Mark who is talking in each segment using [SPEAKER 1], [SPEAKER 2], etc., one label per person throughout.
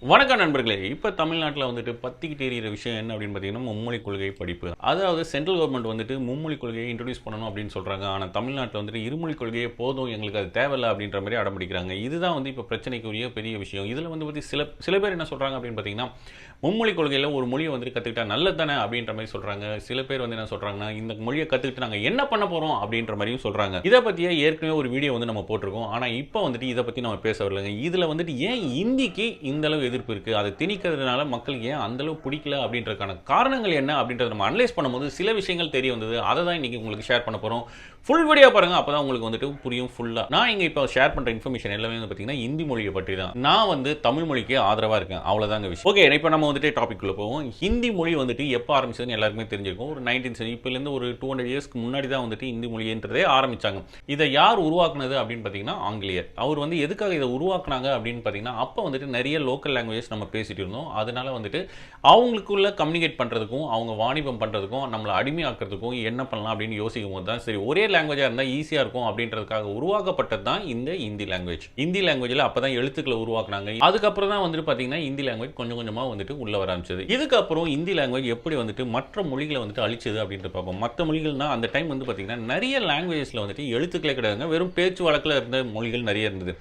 [SPEAKER 1] வணக்கம் நண்பர்களே. இப்போ தமிழ்நாட்டில் வந்துட்டு பத்திக்கிட்டு எறிகிற விஷயம் என்ன அப்படின்னு பார்த்தீங்கன்னா, மும்மொழி கொள்கை படிப்பு. அதாவது சென்ட்ரல் கவர்மெண்ட் வந்துட்டு மும்மொழி கொள்கையை இன்ட்ரோடியூஸ் பண்ணணும் அப்படின்னு சொல்கிறாங்க. ஆனால் தமிழ்நாட்டில் வந்துட்டு இருமொழி கொள்கையே போதும், எங்களுக்கு அது தேவையில்லை அப்படின்ற மாதிரி அடம்பிடிக்கிறாங்க. இதுதான் வந்து இப்போ பிரச்சனைக்குரிய பெரிய விஷயம். இதில் வந்து பற்றி சில பேர் என்ன சொல்கிறாங்க அப்படின்னு பார்த்தீங்கன்னா, மும்மொழி கொள்கையில் ஒரு மொழியை வந்துட்டு கற்றுக்கிட்டா நல்லது தானே அப்படின்ற மாதிரி சொல்கிறாங்க. சில பேர் வந்து என்ன சொல்கிறாங்கன்னா, இந்த மொழியை கற்றுக்கிட்டு நாங்கள் என்ன பண்ண போகிறோம் அப்படின்ற மாதிரியும் சொல்கிறாங்க. இதை பற்றியே ஏற்கனவே ஒரு வீடியோ வந்து நம்ம போட்டிருக்கோம். ஆனால் இப்போ வந்துட்டு இதை பற்றி நம்ம பேச வரலைங்க. இதில் வந்துட்டு ஏன் இந்திக்கு இந்த அளவு எதிர்ப்பு இருக்குது, அதை திணிக்கிறதுனால மக்களுக்கு ஏன் அந்தளவு பிடிக்கல அப்படின்றதுக்கான காரணங்கள் என்ன அப்படின்றத நம்ம அனலைஸ் பண்ணும்போது சில விஷயங்கள் தெரிய வந்தது. அதை தான் இன்றைக்கி உங்களுக்கு ஷேர் பண்ண போகிறோம். ஃபுல் வீடியோ பாருங்கள், அப்போ தான் உங்களுக்கு வந்துட்டு புரியும் ஃபுல்லாக. நான் இங்கே இப்போ ஷேர் பண்ணுற இன்ஃபர்மேஷன் எல்லாமே வந்து பார்த்தீங்கன்னா ஹிந்தி மொழியை பற்றி தான். நான் வந்து தமிழ் மொழிக்கு ஆதரவாக இருக்கேன், அவ்வளோதாங்க விஷயம். ஓகே, இப்போ நம்ம வந்துட்டு டாபிக்குள்ளே போவோம். ஹிந்தி மொழி வந்துட்டு எப்போ ஆரம்பிச்சதுன்னு எல்லாருக்குமே தெரிஞ்சிருக்கும். ஒரு 19th century, இப்போலேருந்து ஒரு 200 இயர்ஸ்க்கு முன்னாடி தான் வந்துட்டு ஹிந்தி மொழின்றதே ஆரம்பித்தாங்க. இதை யார் உருவாக்குனது அப்படின்னு பார்த்தீங்கன்னா ஆங்கிலேயர். அவர் வந்து எதுக்காக இதை உருவாக்குனாங்க அப்படின்னு பார்த்தீங்கன்னா, அப்போ வந்துட்டு நிறைய லோக்கல் லாங்குவேஜஸ் நம்ம பேசிட்டு இருந்தோம். அதனால வந்துட்டு அவங்களுக்குள்ள கம்யூனிகேட் பண்ணுறதுக்கும் அவங்க வாணிபம் பண்ணுறதுக்கும் நம்மளை அடிமையாக்குறதுக்கும் என்ன பண்ணலாம் அப்படின்னு யோசிக்கும் போது தான் சரி, ஒரே லாங்குவேஜாக இருந்தால் ஈஸியாக இருக்கும் அப்படின்றதுக்காக உருவாக்கப்பட்டது தான் இந்த ஹிந்தி லாங்குவேஜ். ஹிந்தி லாங்குவேஜில் அப்போ தான் எழுத்துக்களை உருவாக்குனாங்க. அதுக்கப்புறம் தான் வந்துட்டு பார்த்தீங்கன்னா ஹிந்தி லாங்குவேஜ் கொஞ்சம் கொஞ்சமாக வந்துட்டு உள்ள வர ஆரம்பிச்சது. இதுக்கப்புறம் ஹிந்தி லாங்குவேஜ் எப்படி வந்துட்டு மற்ற மொழிகளை வந்துட்டு அழிச்சது அப்படின்ட்டு பார்ப்போம். மற்ற மொழிகள்னா அந்த டைம் வந்து பார்த்தீங்கன்னா நிறைய லாங்குவேஜஸில் வந்துட்டு எழுத்துக்களே கிடையாதுங்க, வெறும் பேச்சு வழக்கில் இருந்த மொழிகள் நிறைய இருந்தது.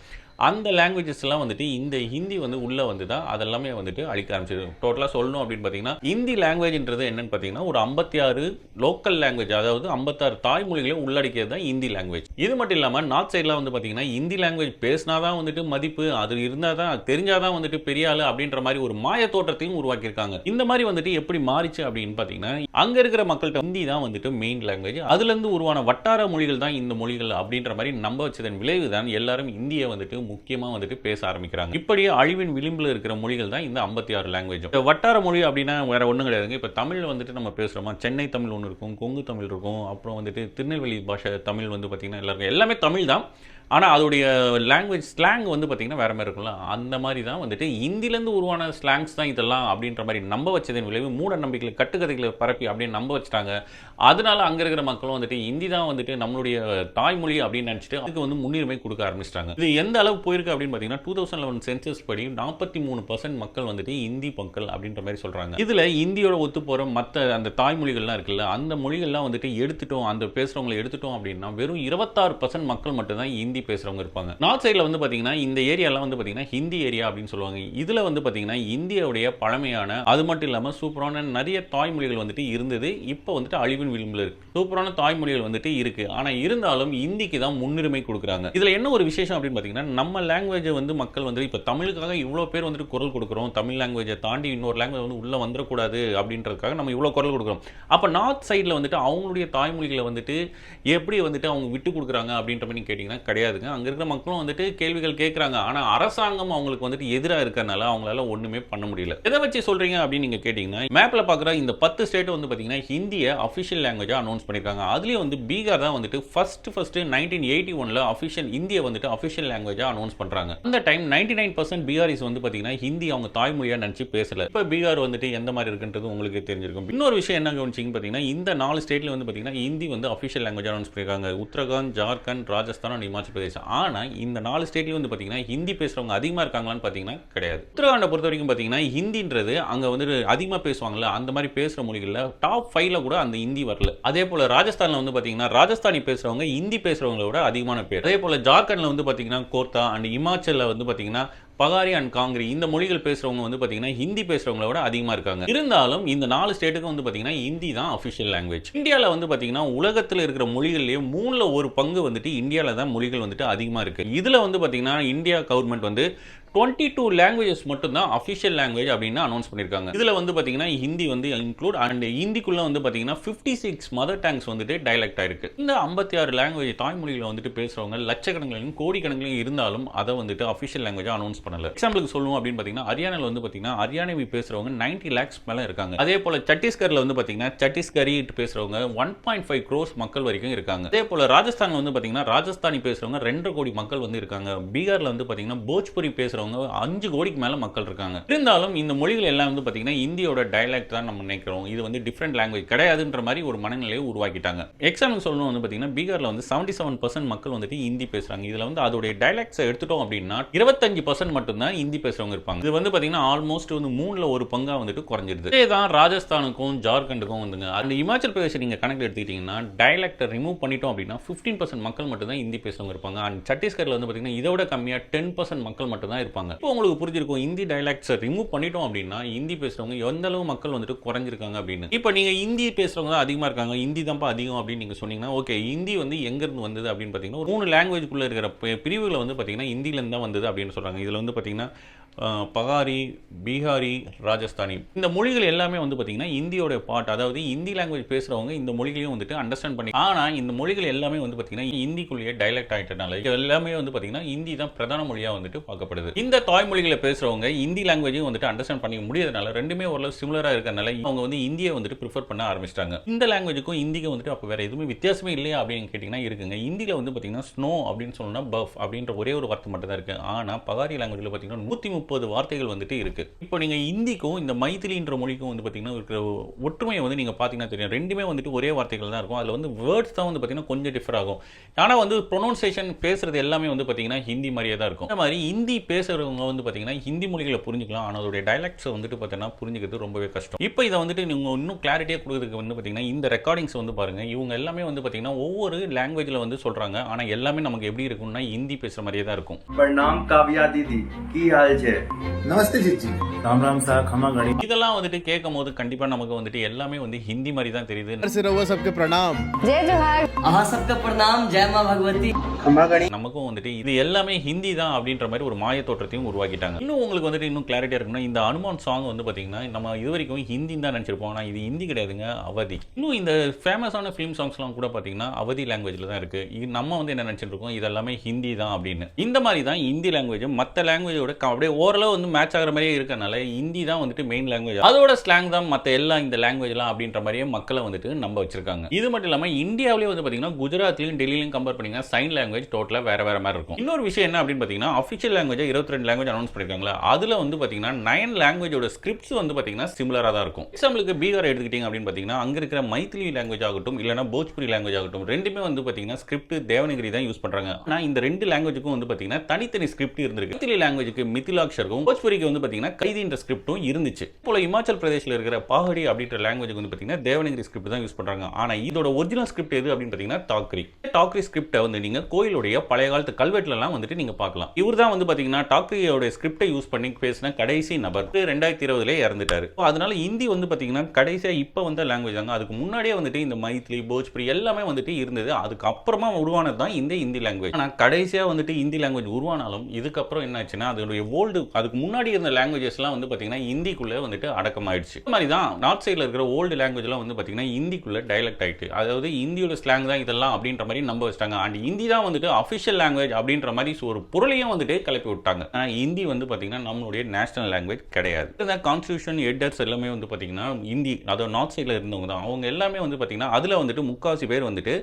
[SPEAKER 1] அந்த லாங்குவேஜஸ்லாம் வந்துட்டு இந்த ஹிந்தி வந்து உள்ளே வந்து தான் அதெல்லாமே வந்துட்டு அழிக்க ஆரம்பிச்சது. டோட்டலாக சொல்லணும் அப்படின்னு பார்த்தீங்கன்னா, ஹிந்தி லாங்குவேஜ்ன்றது என்னன்னு பார்த்தீங்கன்னா ஒரு 56 லோக்கல் லாங்குவேஜ், அதாவது 56 தாய்மொழிகளை உள்ளடக்கியது தான் ஹிந்தி லாங்குவேஜ். இது மட்டும் இல்லாமல் நார்த் சைட்லாம் வந்து பார்த்தீங்கன்னா ஹிந்தி லாங்குவேஜ் பேசினா தான் வந்துட்டு மதிப்பு, அது இருந்தால் தான் தெரிஞ்சால் தான் வந்துட்டு பெரிய ஆளு அப்படின்ற மாதிரி ஒரு மாய தோற்றத்தையும் உருவாக்கியிருக்காங்க. இந்த மாதிரி வந்துட்டு எப்படி மாறிச்சு அப்படின்னு பார்த்தீங்கன்னா, அங்கே இருக்கிற மக்கள்கிட்ட ஹிந்தி தான் வந்துட்டு மெயின் லாங்குவேஜ், அதுலேருந்து உருவான வட்டார மொழிகள் தான் இந்த மொழிகள் அப்படின்ற மாதிரி நம்ப வச்சதன் விளைவு தான் எல்லாரும் இந்தியை வந்துட்டு முக்கியமாக வந்துட்டு பேச ஆரம்பிக்கிறாங்க. இப்படியே அழிவின் விளிம்பில் இருக்கிற மொழிகள் தான் இந்த 56 லாங்குவேஜ். வட்டார மொழி அப்படின்னா வேற ஒன்றும் கிடையாதுங்க. இப்போ தமிழ் வந்துட்டு நம்ம பேசுகிறோமா, சென்னை தமிழ் ஒன்று இருக்கும், கொங்கு தமிழ் இருக்கும், அப்புறம் வந்துட்டு திருநெல்வேலி பாஷை தமிழ் வந்து பார்த்தீங்கன்னா எல்லாருக்கும் எல்லாமே தமிழ் தான். ஆனால் அதோடைய லாங்குவேஜ் ஸ்லாங் வந்து பார்த்திங்கன்னா வேறு மாதிரி இருக்கும்ல, அந்த மாதிரி தான் வந்துட்டு ஹிந்திலேருந்து உருவான ஸ்லாங்ஸ் தான் இதெல்லாம் அப்படின்ற மாதிரி நம்ப வச்சதன் விளைவு மூட நம்பிக்கைகளை கட்டுக்கதைகளை பரப்பி அப்படின்னு நம்ப வச்சுட்டாங்க. அதனால அங்கே இருக்கிற மக்களும் வந்துட்டு ஹிந்தி தான் வந்துட்டு நம்மளுடைய தாய்மொழி அப்படின்னு நினச்சிட்டு அதுக்கு வந்து முன்னுரிமை கொடுக்க ஆரம்பிச்சிட்டாங்க. இது எந்த அளவு போயிருக்கு அப்படின்னு பார்த்தீங்கன்னா 2011 சென்சஸ் படி 43% மக்கள் வந்துட்டு ஹிந்தி மக்கள் அப்படின்ற மாதிரி சொல்கிறாங்க. இதில் ஹிந்தியோட ஒத்து போகிற மற்ற அந்த தாய்மொழிகள்லாம் இருக்குல்ல, அந்த மொழிகள்லாம் வந்துட்டு எடுத்துட்டோம், அந்த பேசுகிறவங்களை எடுத்துட்டோம் அப்படின்னா வெறும் 26% மக்கள் மட்டும்தான் ஹிந்தி பேசுறவங்க இருப்பாங்க. நார்த் சைடுல வந்து பாத்தீங்கன்னா இந்த ஏரியாலாம் வந்து பாத்தீங்கன்னா ஹிந்தி ஏரியா அப்படின்னு சொல்லுவாங்க. இதுல வந்து பாத்தீங்கன்னா இந்தியாவுடைய பழமையான, அது மட்டும் இல்லாம சூப்பரான நிறைய தாய்மொழிகள் வந்துட்டு இருந்தது. இப்போ வந்துட்டு அழிவின் விளிம்பில் இருக்கு. சூப்பரான தாய்மொழிகள் வந்துட்டு இருக்கு. ஆனா இருந்தாலும் இந்திக்கு தான் முன்னுரிமை கொடுக்குறாங்க. இதுல என்ன ஒரு விசேஷம் அப்படின்னு பாத்தீங்கன்னா, நம்ம லாங்குவேஜ் வந்து மக்கள் வந்து இப்ப தமிழுக்காக இவ்வளவு பேர் வந்துட்டு குரல் கொடுக்குறோம். தமிழ் லாங்குவேஜை தாண்டி இன்னொரு லாங்குவேஜ் வந்து உள்ள வந்துடக்கூடாது அப்படின்றதுக்காக நம்ம இவ்வளவு குரல் கொடுக்குறோம். அப்ப நார்த் சைட்ல வந்துட்டு அவங்களுடைய தாய்மொழிகளை வந்துட்டு எப்படி வந்துட்டு அவங்க விட்டு கொடுக்குறாங்க அப்படின்ற மாதிரி கேட்டீங்கன்னா கிடையாது. அங்க இருக்கிற மக்களும் வந்துட்டு கேள்விகள் கேட்கறாங்க. ஆனா அரசாங்கம் அவங்களுக்கு வந்துட்டு எதிராக இருக்கறனால அவங்களால ஒண்ணுமே பண்ண முடியல. எதை வச்சு சொல்றீங்க அப்படின்னு நீங்க கேட்டீங்கன்னா, மேப்ல பாக்குற இந்த 10 ஸ்டேட் வந்து பாத்தீங்கன்னா ஹிந்தியை அபிஷியல் லாங்குவேஜா அனௌன்ஸ் பண்ணிருக்காங்க. அதுலயும் வந்து பீகார் தான் வந்துட்டு ஃபர்ஸ்ட் 1981ல அபிஷியல் இந்தியை வந்துட்டு அபிஷியல் லாங்குவேஜா அனௌன்ஸ் பண்றாங்க. அந்த டைம் 99% பீகாரிஸ் வந்து பாத்தீங்கன்னா ஹிந்தி அவங்க தாய்மொழியா நினைச்சு பேசல. இப்ப பீகார் வந்துட்டு எந்த மாதிரி இருக்குன்றது உங்களுக்கு தெரிஞ்சிருக்கும். இன்னொரு விஷயம் என்ன கவனிச்சீங்க பாத்தீங்கன்னா, இந்த 4 ஸ்டேட்ல வந்து பாத்தீங்கன்னா ஹிந்தி வந்து அபிஷியல் லாங்குவேஜா அனௌன்ஸ் பண்ணிருக்காங்க. உத்தரகாண்ட், ஜார்க்கண்ட், ராஜஸ்தான், இமாச்சல் பிரதேஷ். ஆனா இந்த 4 ஸ்டேட்லயும் வந்து பாத்தீங்கன்னா ஹிந்தி பேசுறவங்க அதிகமா இருக்காங்களான்னு பாத்தீங்கன்னா கிடையாது. உத்தரகாண்டை பொறுத்த வரைக்கும் பாத்தீங்கன்னா ஹிந்தின்றது அங்க வந்து அதிகமா பேசுவாங்கல்ல, அந்த மாதிரி பேசுற மொழிகள்ல டாப் 5ல கூட அந்த ஹிந்தி வரல. அதே போல ராஜஸ்தான்ல வந்து பாத்தீங்கன்னா ராஜஸ்தானி பேசுறவங்க ஹிந்தி பேசுறவங்கள விட அதிகமான பேர். அதே போல ஜார்க்கண்ட்ல வந்து பாத்தீங்கன்னா கோர்த்தா அண்ட் இமாச்சல்ல வந்து பாத்தீங்கன்னா பகாரி அண்ட் காங்கிரி, இந்த மொழிகள் பேசுறவங்க வந்து பாத்தீங்கன்னா ஹிந்தி பேசுறவங்கள விட அதிகமா இருக்காங்க. இருந்தாலும் இந்த 4 ஸ்டேட்டுக்கு வந்து பாத்தீங்கன்னா ஹிந்தி தான் அபிஷியல் லாங்குவேஜ். இந்தியால வந்து பாத்தீங்கன்னா உலகத்துல இருக்கிற மொழிகள்லயே 3ல 1 பங்கு வந்துட்டு இந்தியால தான் மொழிகள் வந்துட்டு அதிகமா இருக்கு. இதுல வந்து பாத்தீங்கன்னா இந்தியா கவர்மெண்ட் வந்து 22 லாங்குவேஜஸ் மட்டும் தான் அபிஷியல் லாங்குவேஜ் அப்படின்னு அனௌன்ஸ் பண்ணிருக்காங்க. இதுல வந்து பாத்தீங்கன்னா ஹிந்தி வந்து இன்க்ளூட் அண்ட் ஹிந்திக்குள்ள வந்து பாத்தீங்கன்னா 56 மதர் டங்ஸ் வந்துட்டு டைலக்ட் ஆயிருக்கு. இந்த 56 லாங்குவேஜ் தாய்மொழிகளை வந்துட்டு பேசுறவங்க லட்சக்கணக்கிலும் கோடிக்கணக்கிலும் இருந்தாலும் அதை வந்துட்டு அபிஷியல் லாங்குவேஜா அனௌன்ஸ் பண்ணல. எக்ஸாம்பிளுக்கு சொல்லணும் அப்படின்னு பாத்தீங்கன்னா ஹரியானால வந்து பாத்தீங்கன்னா ஹரியானவி பேசுறவங்க 90 lakhs மேல இருக்காங்க. அதே போல சத்தீஸ்கர்ல வந்து பாத்தீங்கன்னா சத்தீஸ்கரி பேசுறவங்க 1.5 crores மக்கள் வரைக்கும் இருக்காங்க. அதே போல ராஜஸ்தான்ல வந்து பாத்தீங்கன்னா ராஜஸ்தானி பேசுறவங்க 2.5 கோடி மக்கள் வந்து இருக்காங்க. பீகார்ல வந்து பாத்தீங்கன்னா போஜ்புரி பேசுறவங்க பேசுறவங்க 5 கோடிக்கு மேல மக்கள் இருக்காங்க. இருந்தாலும் இந்த மொழிகள் எல்லாம் வந்து பாத்தீங்கன்னா இந்தியோட டயலெக்ட் தான் நம்ம நினைக்கிறோம். இது வந்து டிஃபரெண்ட் லாங்குவேஜ் கிடையாதுன்ற மாதிரி ஒரு மனநிலையை உருவாக்கிட்டாங்க. எக்ஸாம்பிள் சொல்லணும் வந்து பாத்தீங்கன்னா பீகார்ல வந்து 77% மக்கள் வந்துட்டு ஹிந்தி பேசுறாங்க. இதுல வந்து அதோட டயலெக்ட்ஸை எடுத்துட்டோம் அப்படின்னா 25% மட்டும் தான் ஹிந்தி பேசுறவங்க இருப்பாங்க. இது வந்து பாத்தீங்கன்னா ஆல்மோஸ்ட் வந்து 3ல ஒரு பங்கா வந்துட்டு குறைஞ்சிருது. இதேதான் ராஜஸ்தானுக்கும் ஜார்க்கண்டுக்கும் வந்துங்க. அந்த இமாச்சல் பிரதேச நீங்க கணக்கு எடுத்துக்கிட்டீங்கன்னா டயலெக்ட் ரிமூவ் பண்ணிட்டோம் அப்படின்னா 15% மக்கள் மட்டும் தான் ஹிந்தி பேசுறவங்க இருப்பாங்க. அண்ட் சத்தீஸ்கர்ல வந்து பாத்தீங்கன்னா இதோட கம்மியா 10% மக்கள் மட்டும் தான் இருப்பாங்க. இப்போ உங்களுக்கு புரிஞ்சிருக்கும் ஹிந்தி டயலெக்ட்ஸை ரிமூவ் பண்ணிட்டோம் அப்படின்னா ஹிந்தி பேசுறவங்க எந்த அளவு மக்கள் வந்துட்டு குறைஞ்சிருக்காங்க அப்படின்னு. இப்போ நீங்க ஹிந்தி பேசுறவங்க தான் அதிகமா இருக்காங்க, ஹிந்தி தான் அதிகம் அப்படின்னு நீங்க சொன்னீங்கன்னா ஓகே, ஹிந்தி வந்து எங்க இருந்து வந்தது அப்படின்னு பாத்தீங்கன்னா ஒரு 3 லாங்குவேஜ்க்குள்ள இருக்கிற பிரிவுகளை வந்து பாத்தீங்கன்னா ஹிந்தில இருந்து தான் வந்தது அப்படின்னு சொல்றாங்க. இதுல வந்து பாத்தீங்கன்னா பகாரி, பீகாரி, ராஜஸ்தானி இந்த மொழிகள் எல்லாமே வந்து பாத்தீங்கன்னா இந்தியோட பார்ட். அதாவது ஹிந்தி லாங்குவேஜ் பேசுறவங்க இந்த மொழிகளையும் வந்துட்டு அண்டர்ஸ்டாண்ட் பண்ணி, ஆனா இந்த மொழிகள் எல்லாமே வந்து பாத்தீங்கன்னா ஹிந்திக்குள்ளேயே டைலெக்ட் ஆயிட்டனால எல்லாமே வந்து பாத்தீங்கன்னா ஹிந்தி தான் பிரதான மொழியா வந்துட்டு பார்க்கப்படுது. இந்த தாய்மொழிகளை பேசுறவங்க ஹிந்தி லாங்குவேஜையும் வந்துட்டு அண்டர்ஸ்டாண்ட் பண்ணிக்க முடியாதனால ரெண்டுமே ஓரளவு சிமிலரா இருக்கறனால அவங்க வந்து ஹிந்தியை வந்துட்டு ப்ரிஃபர் பண்ண ஆரம்பிச்சிட்டாங்க. இந்த லாங்குவேஜுக்கும் ஹிந்திக்கும் வந்துட்டு அப்ப வேற எதுவுமே வித்தியாசமே இல்லையா அப்படின்னு கேட்டீங்கன்னா இருக்குங்க. ஹிந்தியில வந்து பாத்தீங்கன்னா ஸ்னோ அப்படின்னு சொல்லணும்னா பஃப் அப்படின்ற ஒரே ஒரு வார்த்தை மட்டும் தான் இருக்கு. ஆனா பகாரி லாங்குவேஜ்ல பாத்தீங்கன்னா 130 வார்த்தைகள் வந்துட்டு இருக்கு. இப்போ நீங்க ஹிந்திக்கும் இந்த மைத்திலின்ற மொழிக்கும் வந்து பாத்தீங்கன்னா இருக்கிற ஒற்றுமையை வந்து நீங்க பாத்தீங்கன்னா தெரியும். ரெண்டுமே வந்துட்டு ஒரே வார்த்தைகள் தான் இருக்கும். அதுல வந்து வேர்ட்ஸ் தான் வந்து பாத்தீங்கன்னா கொஞ்சம் டிஃபர் ஆகும். ஆனா வந்து ப்ரொனன்சியேஷன் பேசுறது எல்லாமே வந்து பாத்தீங்கன்னா ஹிந்தி மாதிரியே தான் இருக்கும். இந்த மாதிரி ஹிந்தி பேசுறவங்க வந்து பாத்தீங்கன்னா ஹிந்தி மொழிகளை புரிஞ்சுக்கலாம். ஆனா அதோட டைலெக்ட்ஸ் வந்துட்டு பாத்தீங்கன்னா புரிஞ்சுக்கிறது ரொம்பவே கஷ்டம். இப்போ இதை வந்துட்டு நீங்க இன்னும் கிளாரிட்டியா கொடுக்கிறதுக்கு வந்து பாத்தீங்கன்னா இந்த ரெக்கார்டிங்ஸ் வந்து பாருங்க. இவங்க எல்லாமே வந்து பாத்தீங்கன்னா ஒவ்வொரு லாங்குவேஜ்ல வந்து சொல்றாங்க. ஆனா எல்லாமே நமக்கு எப்படி இருக்கும்னா ஹிந்தி பேசுற மாதிரியே தான் இருக்கும்.
[SPEAKER 2] प्रणाम काव्या दीदी, की हाल छे?
[SPEAKER 3] नमस्ते जीजी, राम राम सा खमा गणी।
[SPEAKER 1] இதெல்லாம் வந்துட்டு கேட்கும்போது கண்டிப்பா நமக்கு வந்துட்டு எல்லாமே வந்து ஹிந்தி மாதிரி தான் தெரியுது.
[SPEAKER 3] से रहो सबके प्रणाम।
[SPEAKER 4] जय जोहार।
[SPEAKER 5] आहा सबका प्रणाम, जय मां भगवती।
[SPEAKER 2] खमा गणी।
[SPEAKER 1] நமக்கும் வந்துட்டு இது எல்லாமே ஹிந்தி தான் அப்படின்ற மாதிரி ஒரு மாய தோற்றத்தையும் உருவாக்கிட்டாங்க. இன்னும் உங்களுக்கு வந்துட்டு இன்னும் கிளாரிட்டியா இருக்குன்னா இந்த அனுமான் சாங் வந்து பாத்தீங்கன்னா நம்ம இது வரைக்கும் ஹிந்தி தான் நினைச்சிருப்போம். ஆனா இது ஹிந்தி கிடையாதுங்க, அவதி. இன்னும் இந்த ஃபேமஸான ஃபிலிம் சாங்ஸ்லாம் கூட பாத்தீங்கன்னா அவதி லாங்குவேஜ்ல தான் இருக்கு. இது நம்ம வந்து என்ன நினைச்சிட்டு இருக்கோம், இது எல்லாமே ஹிந்தி தான் அப்படின்னு. இந்த மாதிரி தான் ஹிந்தி லாங்குவேஜ் மற்ற லாங்குவேஜோட அப்படியே ஓரளவு வந்து மேட்ச் ஆகிற மாதிரியே இருக்கனால ஹிந்தி தான் வந்துட்டு மெயின் லாங்குவேஜ். அதோட ஸ்லாங் தான் மற்ற எல்லா இந்த லாங்குவேஜ்லாம் அப்படின்ற மாதிரியே மக்களை வந்துட்டு நம்ப வச்சிருக்காங்க. இது மட்டும் இல்லாம இந்தியாவிலேயே வந்து பாத்தீங்கன்னா குஜராத்லயும் டெல்லியிலும் கம்பேர் பண்ணீங்கன்னா சைன் லாங்குவேஜ் டோட்டலா வேற வேற மாதிரி இருக்கும். இன்னொரு விஷயம் என்ன அப்படின்னு பாத்தீங்கன்னா அஃபிஷியல் லாங்குவேஜ் 22 லாங்குவேஜ் அனௌன்ஸ் பண்ணிருக்காங்களா, அதுல வந்து பாத்தீங்கன்னா 9 லாங்குவேஜோட ஸ்கிரிப்ட்ஸ் வந்து பாத்தீங்கன்னா சிமிலரா தான் இருக்கும். எக்ஸாம்பிளுக்கு பீகார் எடுத்துக்கிட்டீங்க அப்படின்னு பாத்தீங்கன்னா அங்க இருக்கிற மைத்திலி லாங்குவேஜ் ஆகட்டும் இல்லனா போஜ்புரி லாங்குவேஜ் ஆகட்டும் ரெண்டுமே வந்து பாத்தீங்கன்னா ஸ்கிரிப்ட் தேவனகிரி தான் யூஸ் பண்றாங்க. ஆனா இந்த ரெண்டு லாங்குவேஜுக்கும் வந்து பாத்தீங்கன்னா தனித்தனி ஸ்கிரிப்ட் இருந்திருக்கு. மைத்திலி லாங்குவேஜுக்கு மிதிலாக்ஷருக்கும் போஜ்புரிக்கு வந்து பாத்தீங்கன்னா கைதின்ற ஸ்கிரிப்டும் இருந்துச்சு. போல இமாச்சல் பிரதேஷ்ல இருக்கிற பாஹடி அப்படின்ற லாங்குவேஜுக்கு வந்து பாத்தீங்கன்னா தேவனகிரி ஸ்கிரிப்ட் தான் யூஸ் பண்றாங்க. ஆனா இதோட ஒரிஜினல் ஸ்கிரிப்ட் எது அப்படின்னு பாத்தீங்கன்னா டாக்ரி ஸ்கிரிப்டை வந்து நீங்க கோயிலுடைய பழைய காலத்து கல்வெட்டுல எல்லாம் வந்துட்டு நீங்க பார்க்கலாம். இவர் தான் வந்து பாத்தீங்கன்னா டாக்ரியோட ஸ்கிரிப்டை யூஸ் பண்ணி பேசின கடைசி நபர். 2020 இறந்துட்டாரு. அதனால ஹிந்தி வந்து பாத்தீங்கன்னா கடைசியா இப்ப வந்த லாங்குவேஜ் தாங்க. அதுக்கு முன்னாடியே வந்துட்டு இந்த மைத்திலி போஜ்புரி எல்லாமே வந்துட்டு இருந்தது. அதுக்கு அப்புறமா உருவானது தான் இந்த ஹிந்தி லாங்குவேஜ். ஆனா கடைசியா வந்துட்டு ஹிந்தி லாங்குவேஜ் உருவானாலும் இதுக்கப்புறம் என்ன ஆச்சுன்னா அதோட ஓல்டு அதுக்கு முன்னாடி இருந்த லாங்குவேஜஸ் எல்லாம் வந்து பாத்தீங்கன்னா ஹிந்திக்குள்ள வந்துட்டு அடக்கமாயிடுச்சு. இந்த மாதிரி தான் நார்த் சைடுல இருக்கிற ஓல்டு லாங்குவேஜ் எல்லாம் வந்து பாத்தீங்கன்னா ஹிந்திக்குள்ள டைலெக்ட் ஆயிட்டு, அதாவது ஹிந்தியோட ஸ்லாங் தான் இதெல்லாம் அப்படின்ற மாதிரி நம்ப வச்சிட்டாங்க. அண்ட் ஹிந்தி தான் வந்துட்டு அபிஷியல் லாங்குவேஜ் அப்படின்ற மாதிரி ஒரு பொருளையும் வந்துட்டு கிளப்பி விட்டாங்க. ஹிந்தி வந்து பாத்தீங்கன்னா நம்மளுடைய நேஷனல் லாங்குவேஜ் கிடையாது. இந்த கான்ஸ்டிடியூஷன் ஹெட்டர்ஸ் எல்லாமே வந்து பாத்தீங்கன்னா ஹிந்தி, அதாவது நார்த் சைடுல இருந்தவங்க தான். அவங்க எல்லாமே வந்து பாத்தீங்கன்னா அதுல வந்துட்டு முக்காவாசி பேர் வந்துட்டு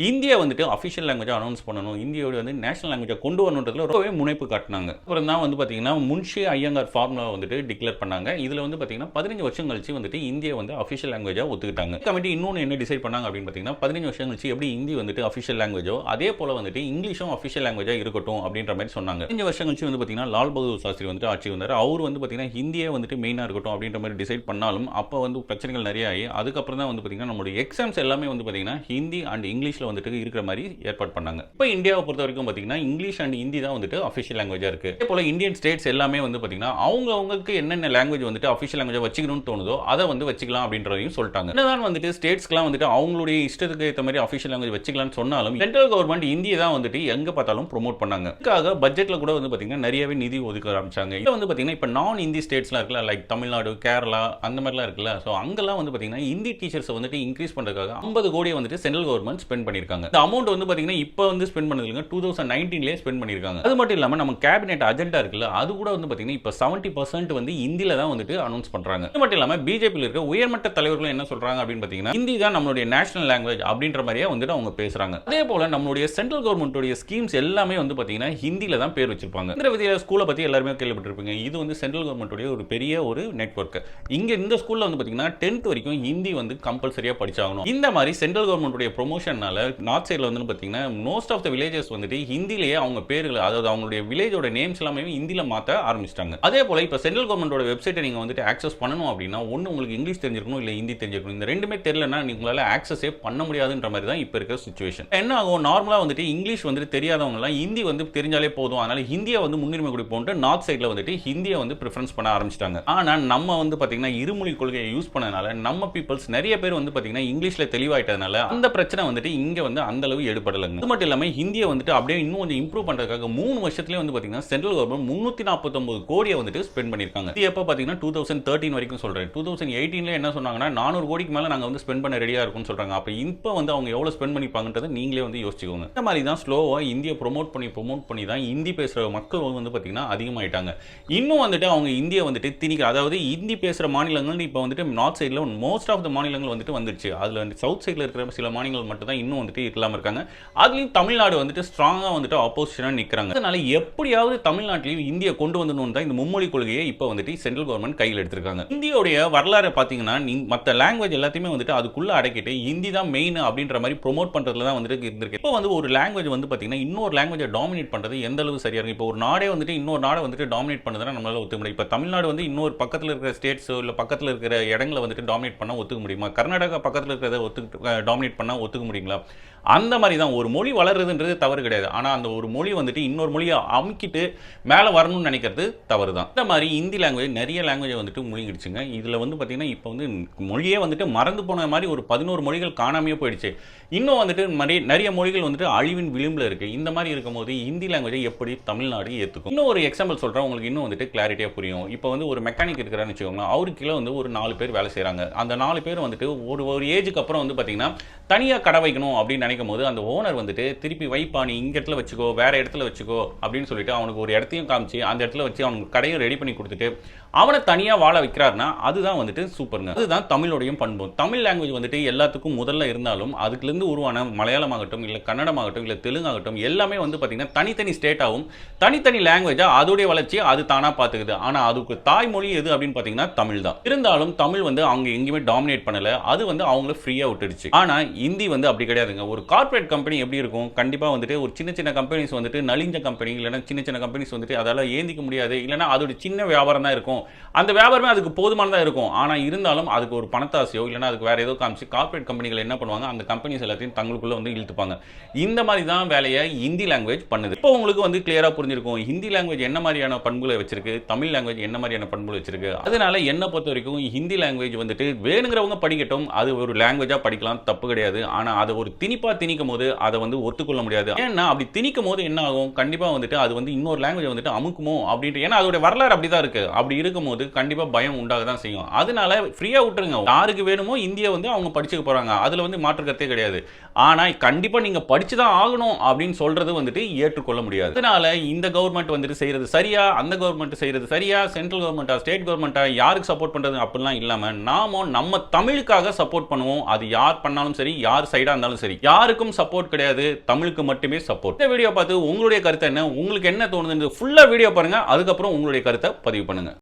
[SPEAKER 1] இந்தியா வந்துட்டு அபிஷியல் லாங்குவேஜ் அனௌன்ஸ் பண்ணணும், இந்தியோட வந்து நேஷனல் லாங்குவேஜ் கொண்டு வரணுன்றதுல ரொம்பவே முனைப்பு காட்டினாங்க. அப்புறம் தான் வந்து பாத்தீங்கன்னா முன்ஷி ஐயங்கார் ஃபார்முலா வந்துட்டு டிக்ளேர் பண்ணாங்க. இதுல வந்து பாத்தீங்கன்னா 15 வருஷம் கழிச்சு வந்துட்டு இந்தியா வந்து அபிஷியல் லாங்குவேஜா ஒத்துக்கிட்டாங்க. கமிட்டி இன்னொன்னு என்ன டிசைட் பண்ணாங்க அப்படின்னு பாத்தீங்கன்னா 15 வருஷம் கழிச்சு எப்படி ஹிந்தி வந்துட்டு அபிஷியல் லாங்குவேஜோ அதே போல வந்துட்டு இங்கிலீஷும் அபிஷியல் லாங்குவேஜா இருக்கட்டும் அப்படின்ற மாதிரி சொன்னாங்க. 15 வருஷம் கழிச்சு வந்து பாத்தீங்கன்னா லால் பகதூர் சாஸ்திரி வந்துட்டு ஆட்சி வந்தார். அவர் வந்து பாத்தீங்கன்னா ஹிந்தியே வந்துட்டு மெயினா இருக்கட்டும் அப்படின்ற மாதிரி டிசைட் பண்ணாலும் அப்ப வந்து பிரச்சனைகள் நிறைய ஆகி அதுக்கப்புறம் தான் வந்து பாத்தீங்கன்னா நம்மளுடைய எக்ஸாம்ஸ் எல்லாமே வந்து பாத்தீங்கன்னா ஹிந்தி அண்ட் இங்கிலீஷ்ல வந்துட்டு இருக்கிற மாதிரி ஏற்பாடு பண்ணாங்க. இப்போ இந்தியாவை பொறுத்த வரைக்கும் பாத்தீங்கன்னா இங்கிலீஷ் அண்ட் ஹிந்தி தான் வந்துட்டு அபிஷியல் லாங்குவேஜா இருக்கு. அதே போல இந்தியன் ஸ்டேட்ஸ் எல்லாமே வந்து பாத்தீங்கன்னா அவங்களுக்கு என்னென்ன லாங்குவேஜ் வந்துட்டு அபிஷியல் லாங்குவேஜ் வச்சுக்கணும்னு தோணுதோ அதை வந்து வச்சுக்கலாம் அப்படின்றதையும் சொல்லிட்டாங்க. என்னதான் வந்துட்டு ஸ்டேட்ஸ்க்குலாம் வந்துட்டு அவங்களுடைய இஷ்டத்துக்கு ஏற்ற மாதிரி அபிஷியல் லாங்குவேஜ் வச்சுக்கலாம்னு சொன்னாலும் சென்ட்ரல் கவர்மெண்ட் இந்தியை தான் வந்துட்டு எங்க பார்த்தாலும் ப்ரோமோட் பண்ணாங்க. இதுக்காக பட்ஜெட்ல கூட வந்து பாத்தீங்கன்னா நிறையவே நிதி ஒதுக்க ஆரம்பிச்சாங்க. இது வந்து பாத்தீங்கன்னா இப்ப நான் இந்தி ஸ்டேட்ஸ்லாம் இருக்குல்ல, லைக் தமிழ்நாடு, கேரளா அந்த மாதிரிலாம் இருக்குல்ல, ஸோ அங்கெல்லாம் வந்து பாத்தீங்கன்னா ஹிந்தி டீச்சர்ஸ் வந்துட்டு இன்க்ரீஸ் பண்றதுக்காக 50 கோடியை வந்துட்டு சென்ட்ரல் கவர்மெண்ட் ஸ்பெண்ட் பண்ணிருக்காங்க. இந்த அமௌண்ட் வந்து பாத்தீங்கன்னா இப்போ வந்து ஸ்பெண்ட் பண்ணதுல 2019 ஸ்பெண்ட் பண்ணிருக்காங்க. அது மட்டும் இல்லாம நம்ம கேபினெட் அஜெண்டா இருக்குல்ல, அது கூட வந்து பாத்தீங்கன்னா இப்போ 70% வந்து ஹிந்தில தான் வந்துட்டு அனௌன்ஸ் பண்றாங்க. இது மட்டும் இல்லாம பிஜேபியில் இருக்க உயர்மட்ட தலைவர்கள் என்ன சொல்றாங்க அப்படின்னு பாத்தீங்கன்னா ஹிந்தி தான் நம்மளுடைய நேஷனல் லாங்குவேஜ் அப்படின்ற மாதிரியே வந்துட்டு அவங்க பேசுறாங்க. அதே போல நம்மளுடைய சென்ட்ரல் கவர்மெண்ட்டுடைய ஸ்கீம்ஸ் எல்லாமே வந்து பாத்தீங்கன்னா ஹிந்தில தான் பேர் வச்சிருப்பாங்க. இந்த வித்யா ஸ்கூலை பத்தி எல்லாருமே கேள்விப்பட்டிருப்பீங்க. இது வந்து சென்ட்ரல் கவர்மெண்ட்டுடைய ஒரு பெரிய ஒரு நெட்வொர்க். இங்க இந்த ஸ்கூல்ல வந்து பாத்தீங்கன்னா 10th வரைக்கும் ஹிந்தி வந்து கம்பல்சரியா படிச்சாகணும். இந்த மாதிரி சென்ட்ரல் கவர்மெண்ட்டுடைய ப்ரொமோஷனால நார்த் சைடுல வந்து பாத்தீங்கன்னா மோஸ்ட் ஆஃப் த வில்லேஜஸ் வந்துட்டு ஹிந்திலேயே அவங்க பேர்கள், அதாவது அவங்களுடைய வில்லேஜோட நேம்ஸ் எல்லாமே ஹிந்தில மாத்த ஆரம்பிச்சிட்டாங்க. அதே போல இப்ப சென்ட்ரல் கவர்மெண்டோட வெப்சைட்டை நீங்க வந்துட்டு ஆக்சஸ் பண்ணணும் அப்படின்னா ஒன்னு உங்களுக்கு இங்கிலீஷ் தெரிஞ்சிருக்கணும், இல்ல ஹிந்தி தெரிஞ்சிருக்கணும். இந்த ரெண்டுமே தெரியலன்னா உங்களால ஆக்சஸே பண்ண முடியாதுன்ற மாதிரி தான் இப்ப இருக்கிற சிச்சுவேஷன். என்ன ஆகும், நார்மலா வந்துட்டு இங்கிலீஷ் வந்துட்டு தெரியாதவங்க எல்லாம் ஹிந்தி வந்து தெரிஞ்சாலே போதும், அதனால ஹிந்தியை வந்து முன்னுரிமை கொடுப்போம்ட்டு நார்த் சைடுல வந்துட்டு ஹிந்தியை வந்து ப்ரிஃபரன்ஸ் பண்ண ஆரம்பிச்சிட்டாங்க. ஆனா நம்ம வந்து பாத்தீங்கன்னா இருமொழி கொள்கையை யூஸ் பண்ணனால நம்ம பீப்பிள்ஸ் நிறைய பேர் வந்து பாத்தீங்கன்னா இங்கிலீஷ்ல தெளிவாயிட்டதுனால அந்த பிரச்சனை வந்துட்டு இங்க வந்து அந்த அளவு எடுபடலங்க. அது மட்டும் இல்லாம ஹிந்தியை வந்துட்டு அப்படியே இன்னும் கொஞ்சம் இம்ப்ரூவ் பண்றதுக்காக 3 வருஷத்துலயே வந்து பாத்தீங்கன்னா சென்ட்ரல் கவர்மெண்ட் 349 கோடியை வந்துட்டு ஸ்பெண்ட் பண்ணிருக்காங்க. இது எப்ப பாத்தீங்கன்னா 2013 வரைக்கும் சொல்றேன். 2018ல என்ன சொன்னாங்கன்னா 400 கோடிக்கு மேல நாங்க வந்து ஸ்பெண்ட் பண்ண ரெடியா இருக்கும்னு சொல்றாங்க. அப்ப இப்போ வந்து அவங்க எவ்வளவு ஸ்பெண்ட் பண்ணிப்பாங்கன்றதை நீங்களே வந்து யோசிச்சுக்கோங்க. இந்த மாதிரி தான் ஸ்லோவா இந்தியை ப்ரோமோட் பண்ணி தான் ஹிந்தி பேசுற மக்கள் வந்து பாத்தீங்கன்னா அதிகமாயிட்டாங்க. இன்னும் வந்துட்டு அவங்க இந்தியை வந்துட்டு திணிக்க, அதாவது ஹிந்தி பேசுற மாநிலங்கள் இப்போ வந்துட்டு நார்த் சைடுல மோஸ்ட் ஆஃப் த மாநிலங்கள் வந்துட்டு வந்துருச்சு. அதுல வந்து சவுத் சைடுல இருக்கிற சில மாநிலங்கள் மட்டும் தான் இன்னும் வந்துட்டு இல்லாம இருக்காங்க. அதுலயும் தமிழ்நாடு வந்துட்டு ஸ்ட்ராங்கா வந்துட்டு ஆப்போசிஷனா நிக்கிறாங்க. அதனால எப்படியாவது தமிழ்நாட்டிலையும் இந்தியை கொண்டு வந்துடணும் தான் இந்த மும்மொழி கொள்கையை இப்போ வந்துட்டு சென்ட்ரல் கவர்மெண்ட் கையில் எடுத்திருக்காங்க. இந்தியோடைய வரலாறு பாத்தீங்கன்னா மற்ற லாங்குவேஜ் எல்லாத்தையுமே வந்துட்டு அதுக்குள்ள அடக்கிட்டு ஹிந்தி தான் மெயின் அப்படின்ற மாதிரி ப்ரோமோட் பண்றதுல தான் வந்துட்டு இருந்திருக்கு. இப்போ வந்து ஒரு லாங்குவேஜ் வந்து பாத்தீங்கன்னா இன்னொரு லாங்குவேஜை டாமினேட் பண்றது எந்த அளவு சரியா இருக்கு. இப்போ ஒரு நாடே வந்துட்டு இன்னொரு நாடை வந்துட்டு டாமினேட் பண்ணதுனா நம்மளால ஒத்துக்க முடியும். இப்போ தமிழ்நாடு வந்து இன்னொரு பக்கத்தில் இருக்கிற ஸ்டேட்ஸ் இல்ல பக்கத்தில் இருக்கிற இடங்களை வந்துட்டு டாமினேட் பண்ணா ஒத்துக்க முடியுமா? கர்நாடகா பக்கத்தில் இருக்கிறத டாமினேட் பண்ணா ஒத்துக்க முடியுங்களா? அந்த மாதிரி தான் ஒரு மொழி வளருதுன்றது தவறு கிடையாது. ஆனா அந்த ஒரு மொழி வந்துட்டு இன்னொரு மொழியை அமுக்கிட்டு மேல வரணும்னு நினைக்கிறது தவறு தான். இந்த மாதிரி ஹிந்தி லாங்குவேஜ் நிறைய லாங்குவேஜ் வந்துட்டு முழுங்கிடுச்சுங்க. இதுல வந்து பாத்தீங்கன்னா இப்போ வந்து மொழியே வந்துட்டு மறந்து போன மாதிரி ஒரு 11 மொழிகள் காணாமையே போயிடுச்சு. இன்னும் வந்துட்டு நிறைய மொழிகள் வந்துட்டு அழிவின் விளிம்புல இருக்கு. இந்த மாதிரி இருக்கும்போது ஹிந்தி லாங்குவேஜை எப்படி தமிழ்நாடு ஏத்துக்கும்? இன்னும் ஒரு எக்ஸாம்பிள் சொல்றேன், உங்களுக்கு இன்னும் வந்துட்டு கிளாரிட்டியா புரியும். இப்போ வந்து ஒரு மெக்கானிக் இருக்கிறான்னு வச்சுக்கோங்களேன். அவருக்கு கீழே வந்து ஒரு 4 பேர் வேலை செய்யறாங்க. அந்த 4 பேர் வந்துட்டு ஒரு ஏஜுக்கு அப்புறம் வந்து பாத்தீங்கன்னா தனியா கடை வைக்கணும் அப்படின்னு நினைக்கும் போது அந்த ஓனர் வந்துட்டு திருப்பி வைப்பா, நீ இங்க இடத்துல வச்சுக்கோ, வேற இடத்துல வச்சுக்கோ அப்படின்னு சொல்லிட்டு அவனுக்கு ஒரு இடத்தையும் காமிச்சு அந்த இடத்துல வச்சு அவனுக்கு கடையை ரெடி பண்ணி கொடுத்துட்டு அவனை தனியா வாழ வைக்கிறாருன்னா அதுதான் வந்துட்டு சூப்பருங்க. அதுதான் தமிழோடைய பண்பு. தமிழ் லாங்குவேஜ் வந்துட்டு எல்லாத்துக்கும் முதல்ல இருந்தாலும் அதுக்குலேருந்து உருவான மலையாளம் ஆகட்டும், இல்லை கன்னடம் ஆகட்டும், இல்லை தெலுங்கு ஆகட்டும், எல்லாமே வந்து பார்த்தீங்கன்னா தனித்தனி ஸ்டேட்டாகவும் தனித்தனி லாங்குவேஜா அதோடைய வளர்ச்சி அது தானா பார்த்துக்குது. ஆனால் அதுக்கு தாய்மொழி எது அப்படின்னு பார்த்தீங்கன்னா தமிழ் தான். இருந்தாலும் தமிழ் வந்து அவங்க எங்கேயுமே டாமினேட் பண்ணல, அது வந்து அவங்கள ஃப்ரீயா விட்டுடுச்சு. ஆனால் ஹிந்தி வந்து அப்படி கிடையாதுங்க. ஒரு கார்பரேட் கம்பெனி எப்படி இருக்கும், கண்டிப்பா வந்துட்டு ஒரு சின்ன சின்ன கம்பெனிஸ் வந்துட்டு நலிஞ்ச கம்பெனி, இல்லைன்னா சின்ன சின்ன கம்பெனிஸ் வந்துட்டு அதால ஏந்திக்க முடியாது, இல்லைன்னா அதோட சின்ன வியாபாரம் தான் இருக்கும். அந்த வியாபாரமே அதுக்கு போதுமானதா இருக்கும். ஆனா இருந்தாலும் அதுக்கு ஒரு பணத்தாசையோ இல்லைன்னா அதுக்கு வேற ஏதோ காமிச்சு கார்பரேட் கம்பெனிகள் என்ன பண்ணுவாங்க, அந்த கம்பெனிஸ் எல்லாத்தையும் தங்களுக்குள்ள வந்து இழுத்துப்பாங்க. இந்த மாதிரி தான் வேலையை ஹிந்தி லாங்குவேஜ் பண்ணுது. இப்போ உங்களுக்கு வந்து கிளியரா புரிஞ்சிருக்கும் ஹிந்தி லாங்குவேஜ் என்ன மாதிரியான பண்புகளை வச்சிருக்கு, தமிழ் லாங்குவேஜ் என்ன மாதிரியான பண்புகளை வச்சிருக்கு. அதனால என்ன பொறுத்த வரைக்கும் ஹிந்தி லாங்குவேஜ் வந்துட்டு வேணுங்கிறவங்க படிக்கட்டும், அது ஒரு லாங்குவேஜா படிக்கலாம், தப்பு கிடையாது. ஆனா அதை ஒரு திணிப்பா திணிக்கும் போது அதை வந்து ஒத்துக்கொள்ள முடியாது. ஏன்னா அப்படி திணிக்கும் போது என்ன ஆகும், கண்டிப்பா வந்துட்டு அது வந்து இன்னொரு லாங்குவேஜ் வந்துட்டு அமுக்குமோ அப்படின்ட்டு. ஏன்னா அதோட வரலாறு அப்படிதான் இருக்கு. அப்படி இருக்கும்போது கண்டிப்பா பயம் உண்டாக தான் செய்யும். அதனால ஃப்ரீயா விட்டுருங்க. யாருக்கு வேணுமோ இந்தியா வந்து அவங்க படிச்சுக்க போறாங்க, அதுல வந்து மாற்று கருத்தே கிடையாது. ஆனா கண்டிப்பா நீங்க படிச்சுதான் ஆகணும் அப்படின்னு சொல்றது வந்துட்டு ஏற்றுக்கொள்ள முடியாது. அதனால இந்த கவர்மெண்ட் வந்துட்டு செய்யறது சரியா, அந்த கவர்மெண்ட் செய்யறது சரியா, சென்ட்ரல் கவர்மெண்டா ஸ்டேட் கவர்மெண்டா யாருக்கு சப்போர்ட் பண்றது அப்படிலாம் இல்லாம நாம நம்ம தமிழுக்காக சப்போர்ட் பண்ணுவோம். அது யார் பண்ணாலும் சரி, யார் சைடா இருந்தாலும் சரி, யாருக்கும் சப்போர்ட் கிடையாது, தமிழுக்கு மட்டுமே சப்போர்ட். இந்த வீடியோ பார்த்து உங்களுடைய கருத்து என்ன, உங்களுக்கு என்ன தோணுது, ஃபுல்லா வீடியோ பாருங்க, அதுக்கப்புறம் உங்களுடைய கருத்தை பதிவு பண்ணுங்க.